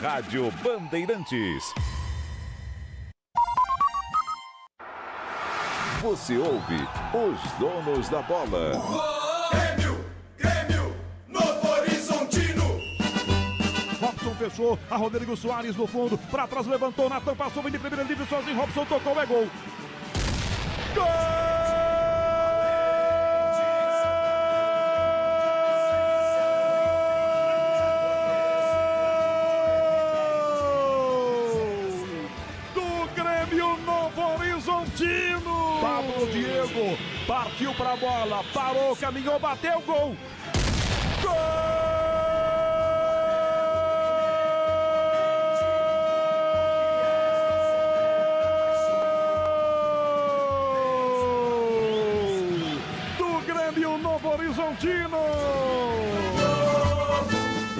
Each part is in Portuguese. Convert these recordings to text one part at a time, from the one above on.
Rádio Bandeirantes. Você ouve os donos da bola. Grêmio, Novo Horizontino. Robson fechou, a Rodrigo Soares no fundo, pra trás levantou, Natan passou, vem de primeira livre, sozinho, Robson tocou, é gol. Gol! Pablo Diego partiu para a bola, parou, caminhou, bateu, gol! Gol! Do Grêmio Novo Horizontino!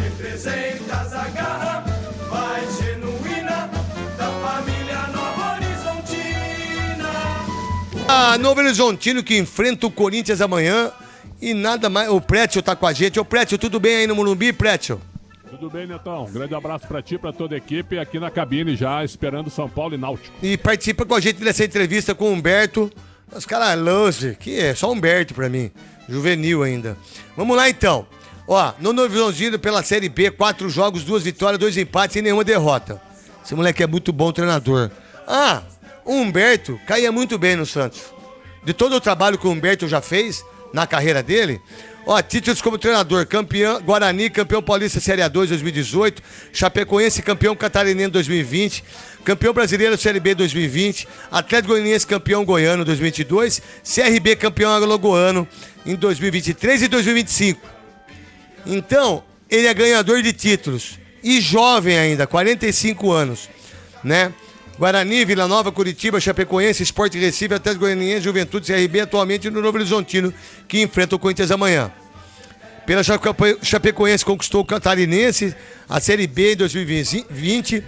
Representas a garra mais genuína da família Novo Horizontina. Novo Horizontino que enfrenta o Corinthians amanhã e nada mais. O Prétio tá com a gente. Ô Prétio, tudo bem aí no Morumbi, Prétio? Tudo bem, Netão? Um grande abraço pra ti, pra toda a equipe aqui na cabine já, esperando São Paulo e Náutico. E participa com a gente dessa entrevista com o Humberto. Os caras longe, que é só Humberto pra mim. Juvenil ainda. Vamos lá então. Ó, no Novo Horizontino pela Série B, 4 jogos, 2 vitórias, 2 empates e nenhuma derrota. Esse moleque é muito bom treinador. O Humberto caía muito bem no Santos. De todo o trabalho que o Humberto já fez na carreira dele, ó, títulos como treinador, campeão Guarani, campeão paulista Série A2 2018, Chapecoense campeão catarinense 2020, campeão brasileiro Série B 2020, Atlético Goianiense campeão goiano 2022, CRB campeão alagoano em 2023 e 2025. Então, ele é ganhador de títulos e jovem ainda, 45 anos, né? Guarani, Vila Nova, Curitiba, Chapecoense, Sport Recife, Atlético Goianiense, Juventude, CRB, atualmente no Novo Horizontino, que enfrenta o Corinthians amanhã. Pela Chapecoense conquistou o Catarinense, a Série B em 2020,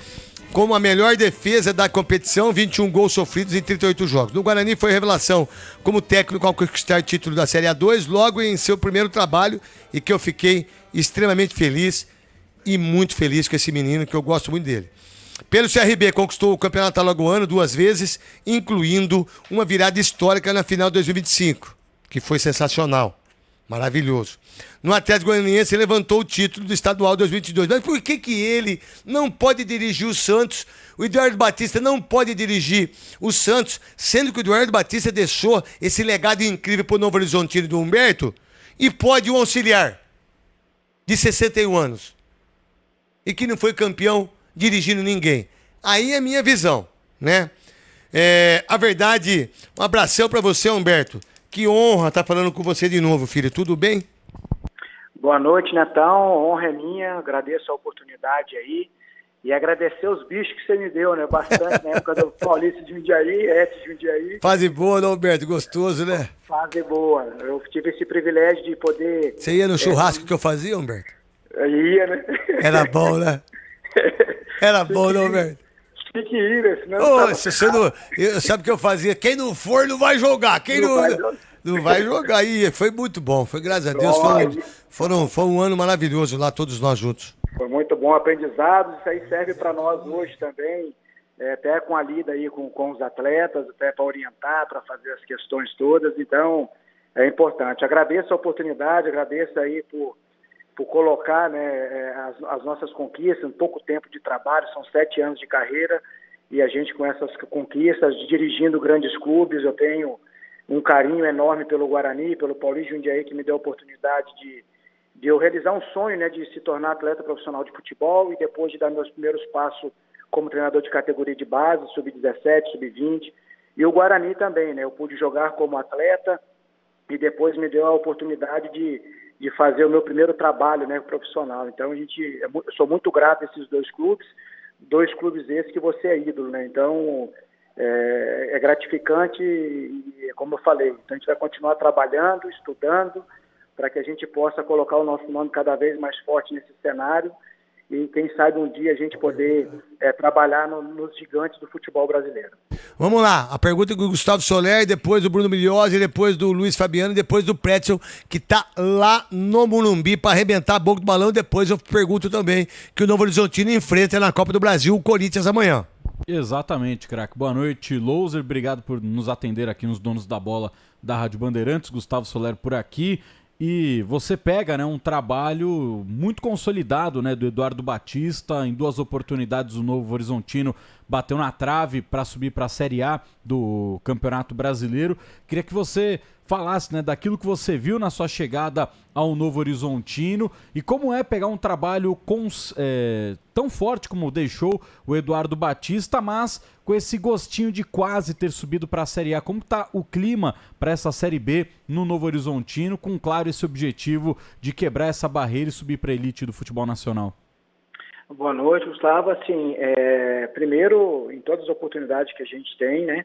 como a melhor defesa da competição, 21 gols sofridos em 38 jogos. No Guarani foi revelação como técnico ao conquistar o título da Série A2, logo em seu primeiro trabalho, e que eu fiquei extremamente feliz e muito feliz com esse menino, que eu gosto muito dele. Pelo CRB, conquistou o Campeonato Alagoano 2 vezes, incluindo uma virada histórica na final de 2025, que foi sensacional, maravilhoso. No Atlético Goianiense, levantou o título do Estadual 2022. Mas por que ele não pode dirigir o Santos? O Eduardo Batista não pode dirigir o Santos, sendo que o Eduardo Batista deixou esse legado incrível para o Novo Horizontino do Humberto, e pode um auxiliar de 61 anos e que não foi campeão dirigindo ninguém. Aí é a minha visão, né? A verdade, um abração pra você, Humberto. Que honra estar falando com você de novo, filho. Tudo bem? Boa noite, Netão. Honra é minha. Agradeço a oportunidade aí. E agradecer os bichos que você me deu, né? Bastante na época do Paulista de Jundiaí, Etes de Jundiaí. Fase boa, né, Humberto? Gostoso, né? Fase boa. Eu tive esse privilégio de poder... Você ia no churrasco que eu fazia, Humberto? Eu ia, né? Era bom, né? Era bom, não, velho? Tinha que ir, né? Senão se você não... Sabe o que eu fazia? Quem não for, não vai jogar. Quem não vai jogar. E foi muito bom. Foi, graças a Deus, foi um ano maravilhoso lá, todos nós juntos. Foi muito bom aprendizado. Isso aí serve para nós hoje também, até com a lida aí com os atletas, até para orientar, para fazer as questões todas. Então, é importante. Agradeço a oportunidade, agradeço aí por colocar, né, as nossas conquistas, em pouco tempo de trabalho, são 7 anos de carreira, e a gente com essas conquistas, dirigindo grandes clubes, eu tenho um carinho enorme pelo Guarani, pelo Paulista de Jundiaí, que me deu a oportunidade de eu realizar um sonho, né, de se tornar atleta profissional de futebol, e depois de dar meus primeiros passos como treinador de categoria de base, sub-17, sub-20, e o Guarani também, né, eu pude jogar como atleta, e depois me deu a oportunidade de fazer o meu primeiro trabalho, né, profissional. Então, eu sou muito grato a esses dois clubes esses que você é ídolo, né? Então, é gratificante e, como eu falei, então a gente vai continuar trabalhando, estudando, para que a gente possa colocar o nosso nome cada vez mais forte nesse cenário e quem sabe um dia a gente poder trabalhar nos gigantes do futebol brasileiro. Vamos lá, a pergunta do Gustavo Soler, depois do Bruno Milhozzi, depois do Luiz Fabiano, depois do Pretzel, que tá lá no Morumbi para arrebentar a boca do balão. Depois eu pergunto também que o Novo Horizontino enfrenta na Copa do Brasil o Corinthians amanhã. Exatamente, craque. Boa noite, Louser. Obrigado por nos atender aqui nos Donos da Bola da Rádio Bandeirantes. Gustavo Soler por aqui. E você pega, né, um trabalho muito consolidado, né, do Eduardo Batista. Em 2 oportunidades o Novo Horizontino bateu na trave para subir para a Série A do Campeonato Brasileiro. Queria que você falasse, né, daquilo que você viu na sua chegada ao Novo Horizontino e como é pegar um trabalho tão forte como deixou o Eduardo Batista, mas com esse gostinho de quase ter subido para a Série A. Como está o clima para essa Série B no Novo Horizontino, com claro esse objetivo de quebrar essa barreira e subir para a elite do futebol nacional? Boa noite, Gustavo. Assim, primeiro, em todas as oportunidades que a gente tem, né,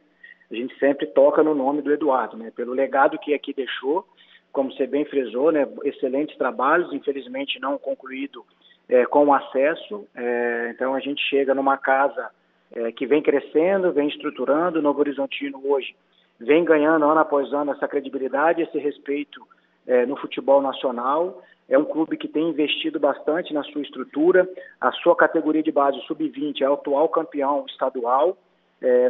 a gente sempre toca no nome do Eduardo, né, pelo legado que aqui deixou, como você bem frisou, né, excelentes trabalhos, infelizmente não concluído com acesso. Então a gente chega numa casa que vem crescendo, vem estruturando. O Novo Horizontino hoje vem ganhando ano após ano essa credibilidade, esse respeito no futebol nacional. É um clube que tem investido bastante na sua estrutura. A sua categoria de base, sub-20, é o atual campeão estadual,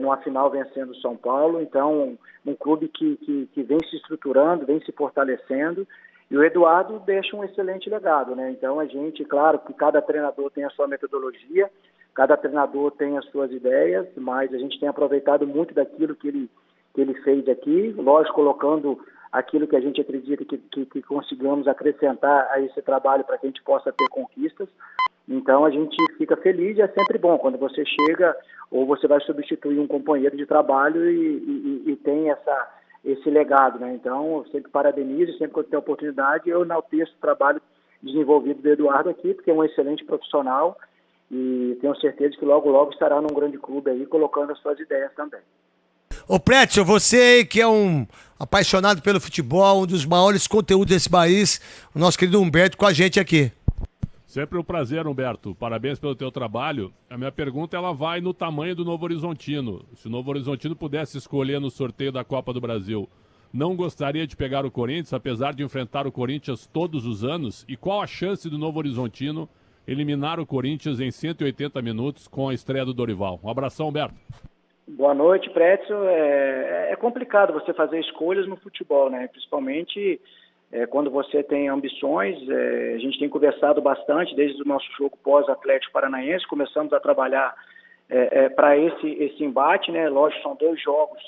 numa final vencendo o São Paulo. Então, um clube que vem se estruturando, vem se fortalecendo. E o Eduardo deixa um excelente legado, né? Então, a gente, claro, que cada treinador tem a sua metodologia, cada treinador tem as suas ideias, mas a gente tem aproveitado muito daquilo que ele fez aqui, lógico, colocando aquilo que a gente acredita que consigamos acrescentar a esse trabalho para que a gente possa ter conquistas. Então a gente fica feliz e é sempre bom quando você chega ou você vai substituir um companheiro de trabalho e tem esse legado, né? Então eu sempre parabenizo, sempre que eu tenho oportunidade eu enalteço o trabalho desenvolvido do Eduardo aqui, porque é um excelente profissional e tenho certeza que logo logo estará num grande clube aí colocando as suas ideias também. Ô Pretzel, você que é um apaixonado pelo futebol, um dos maiores conteúdos desse país, o nosso querido Humberto com a gente aqui. Sempre um prazer, Humberto. Parabéns pelo teu trabalho. A minha pergunta ela vai no tamanho do Novo Horizontino. Se o Novo Horizontino pudesse escolher no sorteio da Copa do Brasil, não gostaria de pegar o Corinthians, apesar de enfrentar o Corinthians todos os anos? E qual a chance do Novo Horizontino eliminar o Corinthians em 180 minutos com a estreia do Dorival? Um abração, Humberto. Boa noite, Pretzel. É complicado você fazer escolhas no futebol, né? Principalmente quando você tem ambições. A gente tem conversado bastante desde o nosso jogo pós-Atlético Paranaense. Começamos a trabalhar para esse embate, né? Lógico, são 2 jogos,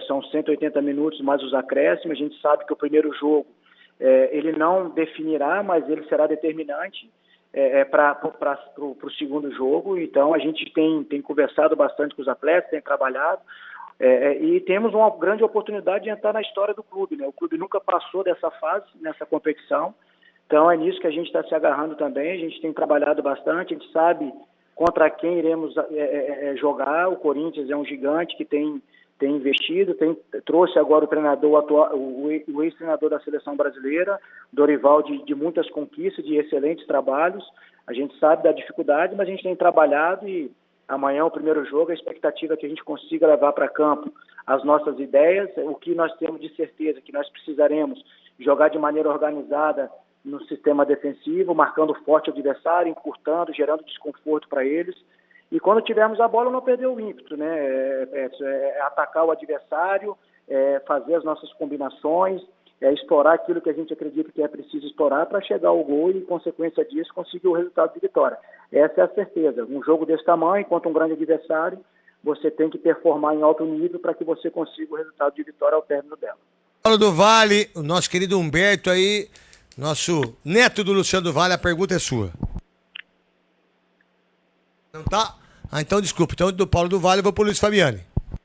são 180 minutos mais os acréscimos. A gente sabe que o primeiro jogo ele não definirá, mas ele será determinante para o segundo jogo. Então a gente tem conversado bastante com os atletas, tem trabalhado e temos uma grande oportunidade de entrar na história do clube, né? O clube nunca passou dessa fase, nessa competição, então é nisso que a gente está se agarrando também. A gente tem trabalhado bastante, a gente sabe contra quem iremos jogar. O Corinthians é um gigante que tem investido, trouxe agora o treinador atual, o ex-treinador da seleção brasileira, Dorival, de muitas conquistas, de excelentes trabalhos. A gente sabe da dificuldade, mas a gente tem trabalhado e amanhã, o primeiro jogo, a expectativa é que a gente consiga levar para campo as nossas ideias. O que nós temos de certeza que nós precisaremos jogar de maneira organizada no sistema defensivo, marcando forte o adversário, encurtando, gerando desconforto para eles. E quando tivermos a bola, não perder o ímpeto, né? Atacar o adversário, fazer as nossas combinações, explorar aquilo que a gente acredita que é preciso explorar para chegar ao gol e, em consequência disso, conseguir o resultado de vitória. Essa é a certeza. Um jogo desse tamanho, contra um grande adversário, você tem que performar em alto nível para que você consiga o resultado de vitória ao término dela. Paulo do Vale, o nosso querido Humberto aí, nosso neto do Luciano do Vale, a pergunta é sua. Não tá? Então desculpa. Então do Paulo do Vale eu vou pro Luiz Fabiani.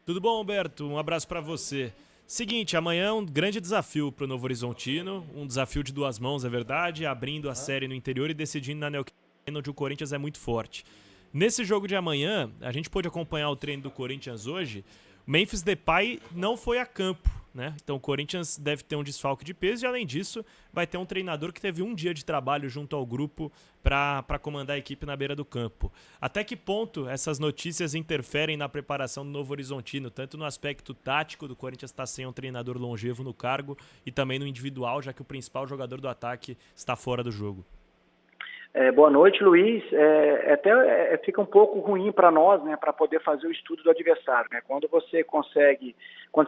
Tudo bom, Humberto? Um abraço pra você. Seguinte, amanhã é um grande desafio pro Novo Horizontino, um desafio de 2 mãos, é verdade, abrindo a série no interior e decidindo na Neoquímica, onde o Corinthians é muito forte. Nesse jogo de amanhã, a gente pôde acompanhar o treino do Corinthians hoje, Memphis Depay não foi a campo, né? Então o Corinthians deve ter um desfalque de peso e, além disso, vai ter um treinador que teve um dia de trabalho junto ao grupo para comandar a equipe na beira do campo. Até que ponto essas notícias interferem na preparação do Novo Horizontino, tanto no aspecto tático, do Corinthians estar sem um treinador longevo no cargo, e também no individual, já que o principal jogador do ataque está fora do jogo? Boa noite, Luiz. Fica um pouco ruim para nós, né, para poder fazer o estudo do adversário, né? Quando você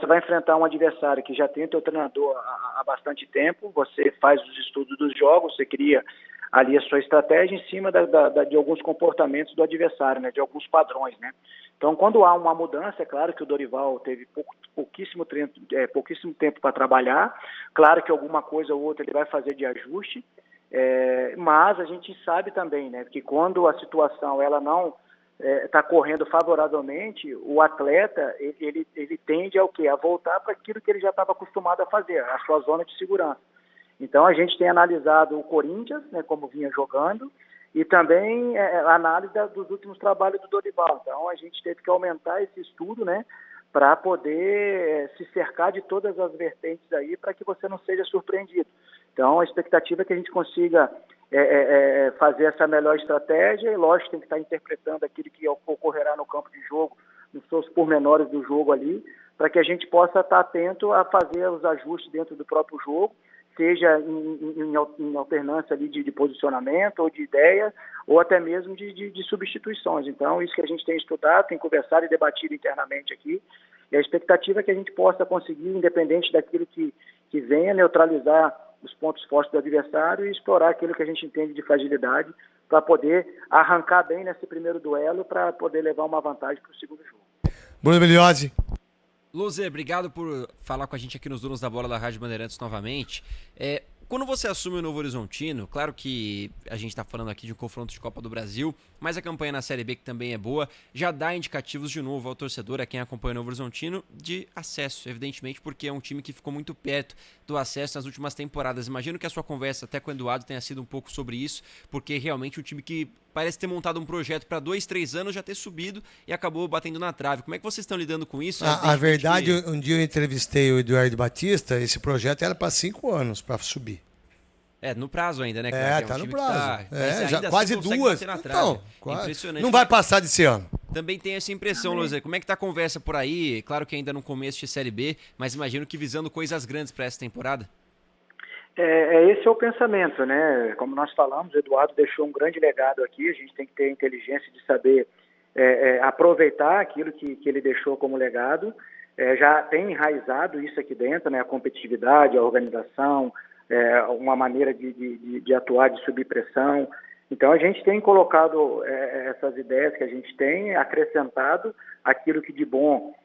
vai enfrentar um adversário que já tem o teu treinador há bastante tempo, você faz os estudos dos jogos, você cria ali a sua estratégia em cima de alguns comportamentos do adversário, né, de alguns padrões, né? Então, quando há uma mudança, é claro que o Dorival teve pouquíssimo tempo para trabalhar, claro que alguma coisa ou outra ele vai fazer de ajuste. Mas a gente sabe também, né, que quando a situação ela não está correndo favoravelmente, o atleta ele tende ao quê? A voltar para aquilo que ele já estava acostumado a fazer, a sua zona de segurança. Então a gente tem analisado o Corinthians, né, como vinha jogando, e também a análise dos últimos trabalhos do Dorival. Então a gente teve que aumentar esse estudo, né, para poder se cercar de todas as vertentes aí, para que você não seja surpreendido. Então, a expectativa é que a gente consiga fazer essa melhor estratégia, e lógico, tem que estar interpretando aquilo que ocorrerá no campo de jogo, nos seus pormenores do jogo ali, para que a gente possa estar atento a fazer os ajustes dentro do próprio jogo, seja em alternância ali de posicionamento ou de ideia, ou até mesmo de substituições. Então, isso que a gente tem estudado, tem conversado e debatido internamente aqui, e a expectativa é que a gente possa conseguir, independente daquilo que venha, neutralizar os pontos fortes do adversário e explorar aquilo que a gente entende de fragilidade para poder arrancar bem nesse primeiro duelo, para poder levar uma vantagem para o segundo jogo. Bruno Miliozzi. Loser, obrigado por falar com a gente aqui nos Donos da Bola da Rádio Bandeirantes novamente. Quando você assume o Novo Horizontino, claro que a gente está falando aqui de um confronto de Copa do Brasil, mas a campanha na Série B, que também é boa, já dá indicativos de novo ao torcedor, a quem acompanha o Novo Horizontino, de acesso, evidentemente, porque é um time que ficou muito perto do acesso nas últimas temporadas. Imagino que a sua conversa até com o Eduardo tenha sido um pouco sobre isso, porque realmente um time que parece ter montado um projeto para 2-3 anos, já ter subido e acabou batendo na trave. Como é que vocês estão lidando com isso? A verdade, um dia eu entrevistei o Eduardo Batista, esse projeto era para 5 anos para subir. No prazo ainda, né? Tá no prazo. Já quase assim 2. Então, impressionante. Não vai passar desse ano. Também tem essa impressão, Loser. Como é que tá a conversa por aí? Claro que ainda no começo de Série B, mas imagino que visando coisas grandes para essa temporada. Esse é o pensamento, né? Como nós falamos, o Eduardo deixou um grande legado aqui, a gente tem que ter a inteligência de saber aproveitar aquilo que ele deixou como legado. Já tem enraizado isso aqui dentro, né? A competitividade, a organização, uma maneira de atuar, de subir pressão. Então a gente tem colocado essas ideias que a gente tem, acrescentado aquilo que de bom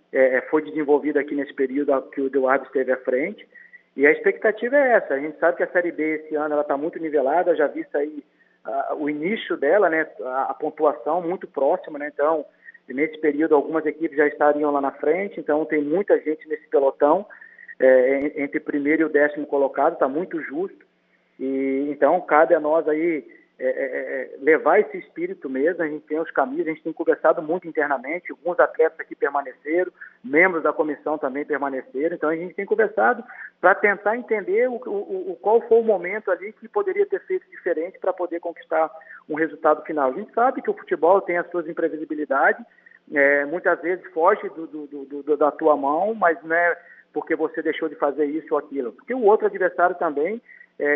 foi desenvolvido aqui nesse período que o Eduardo esteve à frente. E a expectativa é essa. A gente sabe que a Série B esse ano ela está muito nivelada, já visto aí o início dela, né, a pontuação muito próxima, né? Então, nesse período algumas equipes já estariam lá na frente, então tem muita gente nesse pelotão, entre o primeiro e o 10º colocado, está muito justo. E então cabe a nós aí levar esse espírito mesmo. A gente tem os caminhos, a gente tem conversado muito internamente, alguns atletas aqui permaneceram, membros da comissão também permaneceram, então a gente tem conversado para tentar entender qual foi o momento ali que poderia ter feito diferente para poder conquistar um resultado final. A gente sabe que o futebol tem as suas imprevisibilidades, muitas vezes foge da tua mão, mas não é porque você deixou de fazer isso ou aquilo, porque o outro adversário também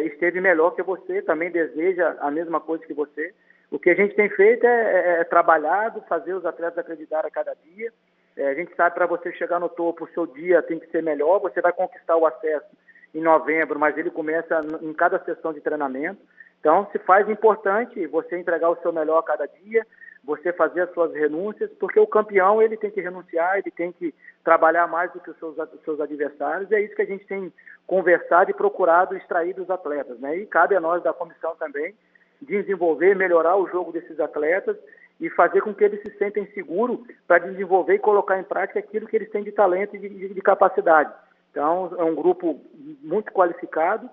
esteve melhor que você, também deseja a mesma coisa que você. O que a gente tem feito é trabalhado, fazer os atletas acreditar a cada dia. A gente sabe, para você chegar no topo, o seu dia tem que ser melhor. Você vai conquistar o acesso em novembro, mas ele começa em cada sessão de treinamento. Então, se faz importante você entregar o seu melhor a cada dia, você fazer as suas renúncias, porque o campeão ele tem que renunciar, ele tem que trabalhar mais do que os seus adversários. É isso que a gente tem conversado e procurado extrair dos atletas, né? E cabe a nós da comissão também desenvolver, melhorar o jogo desses atletas e fazer com que eles se sentem seguros para desenvolver e colocar em prática aquilo que eles têm de talento e de capacidade. Então, é um grupo muito qualificado,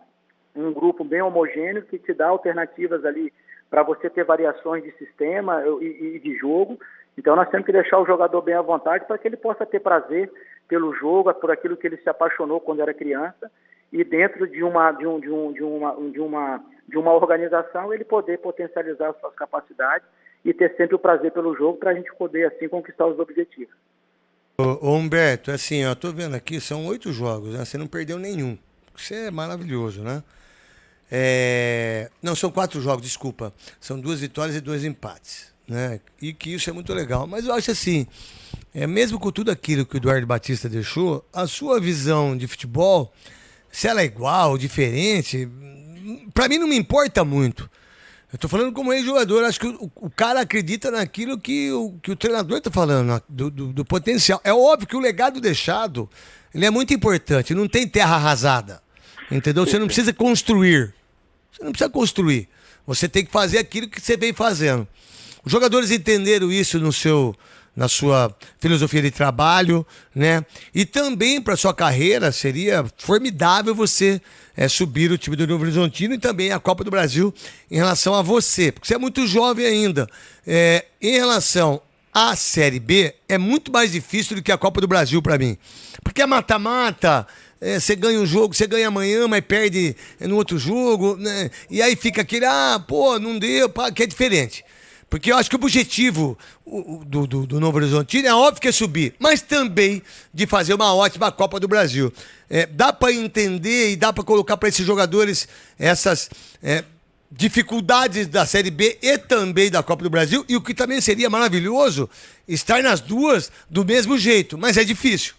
um grupo bem homogêneo que te dá alternativas ali para você ter variações de sistema e de jogo. Então nós temos que deixar o jogador bem à vontade para que ele possa ter prazer pelo jogo, por aquilo que ele se apaixonou quando era criança, e dentro de uma organização ele poder potencializar as suas capacidades e ter sempre o prazer pelo jogo para a gente poder assim conquistar os objetivos. Ô Humberto, assim, ó, tô vendo aqui, são 8 jogos, né? Você não perdeu nenhum. Isso é maravilhoso, né? Não, são 4 jogos, desculpa. São 2 vitórias e 2 empates, né? E que isso é muito legal. Mas eu acho assim, mesmo com tudo aquilo que o Eduardo Batista deixou, a sua visão de futebol, se ela é igual, diferente, pra mim não me importa muito. Eu tô falando como ex-jogador, acho que o cara acredita naquilo que o treinador tá falando, do potencial. É óbvio que o legado deixado, ele é muito importante, não tem terra arrasada, entendeu? Você não precisa construir, você tem que fazer aquilo que você vem fazendo. Os jogadores entenderam isso na sua filosofia de trabalho, né? E também para sua carreira seria formidável você subir o time do Novo Horizontino e também a Copa do Brasil em relação a você, porque você é muito jovem ainda. Em relação à Série B, é muito mais difícil do que a Copa do Brasil para mim, porque é mata-mata. Você ganha um jogo, você ganha amanhã, mas perde no outro jogo, né? E aí fica aquele, não deu, que é diferente. Porque eu acho que o objetivo do Novo Horizontino é óbvio que é subir, mas também de fazer uma ótima Copa do Brasil. Dá para entender e dá para colocar para esses jogadores essas dificuldades da Série B e também da Copa do Brasil, e o que também seria maravilhoso, estar nas duas do mesmo jeito, mas é difícil.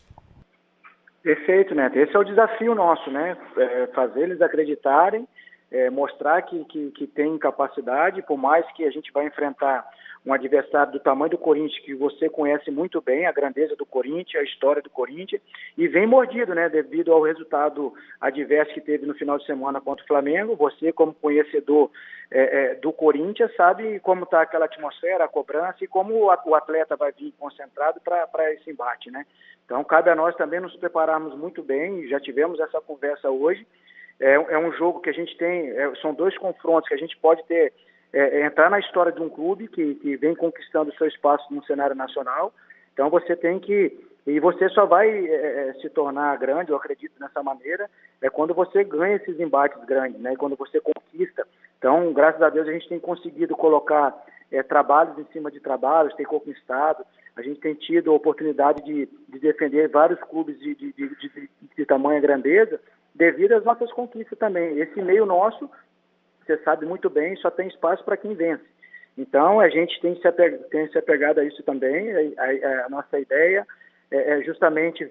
Perfeito, Neto. Esse é o desafio nosso, né? Fazer eles acreditarem, mostrar que tem capacidade, por mais que a gente vai enfrentar um adversário do tamanho do Corinthians, que você conhece muito bem, a grandeza do Corinthians, a história do Corinthians, e vem mordido, né, devido ao resultado adverso que teve no final de semana contra o Flamengo. Você, como conhecedor do Corinthians, sabe como está aquela atmosfera, a cobrança, e como o atleta vai vir concentrado para esse embate, né? Então, cabe a nós também nos prepararmos muito bem, já tivemos essa conversa hoje. É um jogo que a gente tem, são 2 confrontos que a gente pode ter, entrar na história de um clube que vem conquistando seu espaço no cenário nacional. Então você tem que, e você só vai se tornar grande, eu acredito nessa maneira, quando você ganha esses embates grandes, né? Quando você conquista. Então, graças a Deus, a gente tem conseguido colocar trabalhos em cima de trabalhos, tem conquistado, a gente tem tido a oportunidade de defender vários clubes de tamanha grandeza, devido às nossas conquistas também. Esse meio nosso, você sabe muito bem, só tem espaço para quem vence. Então, a gente tem se apegado a isso também. A nossa ideia é justamente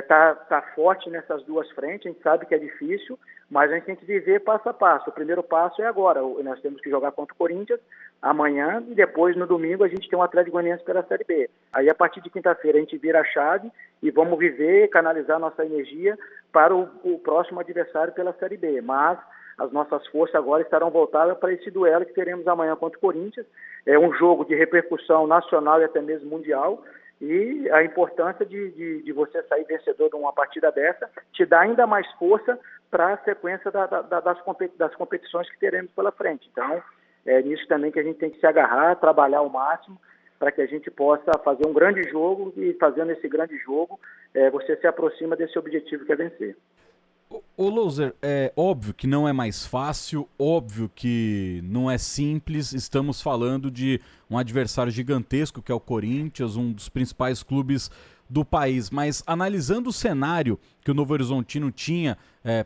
tá forte nessas 2 frentes. A gente sabe que é difícil, mas a gente tem que viver passo a passo. O primeiro passo é agora. Nós temos que jogar contra o Corinthians amanhã, e depois, no domingo, a gente tem um Atlético Goianiense pela Série B. Aí, a partir de quinta-feira, a gente vira a chave e vamos viver, canalizar nossa energia para o próximo adversário pela Série B. Mas as nossas forças agora estarão voltadas para esse duelo que teremos amanhã contra o Corinthians. É um jogo de repercussão nacional e até mesmo mundial, e a importância de você sair vencedor de uma partida dessa te dá ainda mais força para a sequência das competições que teremos pela frente. Então, é nisso também que a gente tem que se agarrar, trabalhar ao máximo, para que a gente possa fazer um grande jogo, e fazendo esse grande jogo, você se aproxima desse objetivo que é vencer. Ô Louser, é óbvio que não é mais fácil, óbvio que não é simples, estamos falando de um adversário gigantesco que é o Corinthians, um dos principais clubes do país, mas analisando o cenário que o Novo Horizontino tinha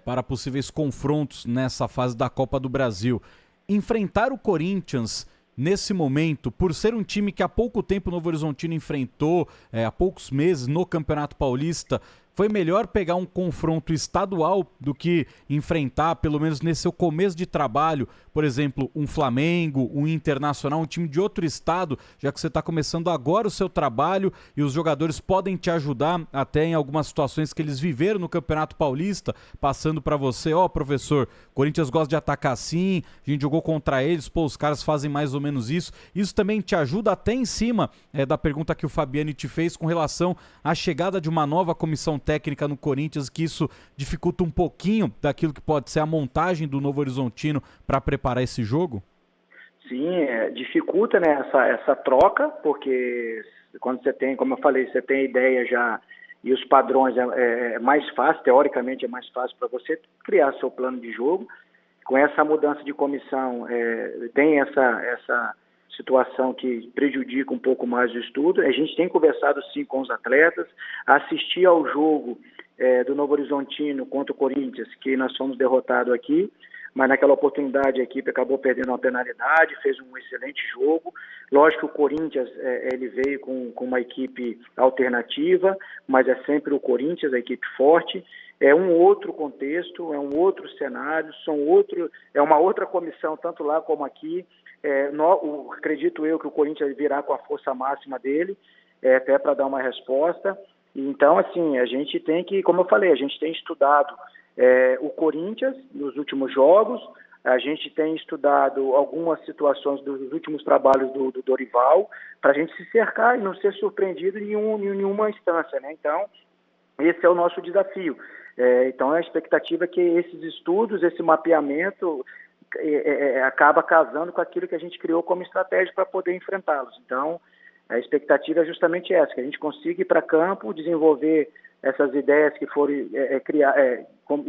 para possíveis confrontos nessa fase da Copa do Brasil, enfrentar o Corinthians nesse momento, por ser um time que há pouco tempo o Novo Horizontino enfrentou, há poucos meses no Campeonato Paulista, foi melhor pegar um confronto estadual do que enfrentar, pelo menos nesse seu começo de trabalho, por exemplo, um Flamengo, um Internacional, um time de outro estado, já que você está começando agora o seu trabalho e os jogadores podem te ajudar até em algumas situações que eles viveram no Campeonato Paulista, passando para você, professor, Corinthians gosta de atacar assim, a gente jogou contra eles, os caras fazem mais ou menos isso. Isso também te ajuda até em cima da pergunta que o Fabiani te fez com relação à chegada de uma nova comissão técnica no Corinthians, que isso dificulta um pouquinho daquilo que pode ser a montagem do Novo Horizontino para preparar esse jogo? Sim, dificulta, né, essa troca, porque quando você tem, como eu falei, você tem a ideia já e os padrões, é mais fácil, teoricamente é mais fácil para você criar seu plano de jogo. Com essa mudança de comissão, tem essa situação que prejudica um pouco mais o estudo. A gente tem conversado sim com os atletas, assistir ao jogo do Novo Horizontino contra o Corinthians, que nós fomos derrotados aqui, mas naquela oportunidade a equipe acabou perdendo uma penalidade, fez um excelente jogo. Lógico que o Corinthians ele veio com uma equipe alternativa, mas é sempre o Corinthians, a equipe forte. É um outro contexto, é um outro cenário, é uma outra comissão, tanto lá como aqui. Acredito eu que o Corinthians virá com a força máxima dele, até para dar uma resposta. Então, assim, a gente tem que, como eu falei, a gente tem estudado o Corinthians nos últimos jogos, a gente tem estudado algumas situações dos últimos trabalhos do Dorival, para a gente se cercar e não ser surpreendido em nenhuma instância, né? Então, esse é o nosso desafio. Então, a expectativa é que esses estudos, esse mapeamento acaba casando com aquilo que a gente criou como estratégia para poder enfrentá-los. Então, a expectativa é justamente essa, que a gente consiga ir para campo, desenvolver essas ideias que foram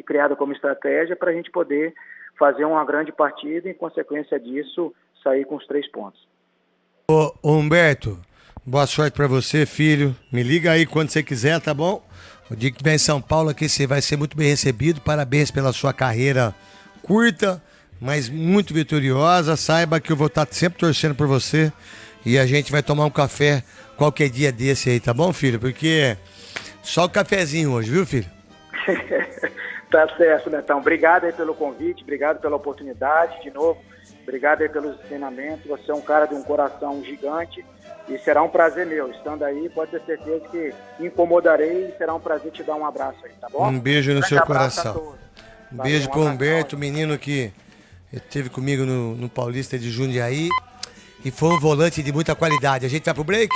criadas como estratégia para a gente poder fazer uma grande partida e, em consequência disso, sair com os 3 pontos. Ô Humberto, boa sorte para você, filho. Me liga aí quando você quiser, tá bom? O dia que estiver em São Paulo aqui, você vai ser muito bem recebido. Parabéns pela sua carreira curta, mas muito vitoriosa. Saiba que eu vou estar sempre torcendo por você e a gente vai tomar um café qualquer dia desse aí, tá bom, filho? Porque só o cafezinho hoje, viu, filho? Tá certo, Netão. Obrigado aí pelo convite, obrigado pela oportunidade, de novo. Obrigado aí pelos ensinamentos. Você é um cara de um coração gigante e será um prazer meu. Estando aí, pode ter certeza que me incomodarei e será um prazer te dar um abraço aí, tá bom? Um beijo no seu coração. Um beijo pro abração, Humberto, menino que esteve comigo no Paulista de Jundiaí e foi um volante de muita qualidade. A gente vai pro break?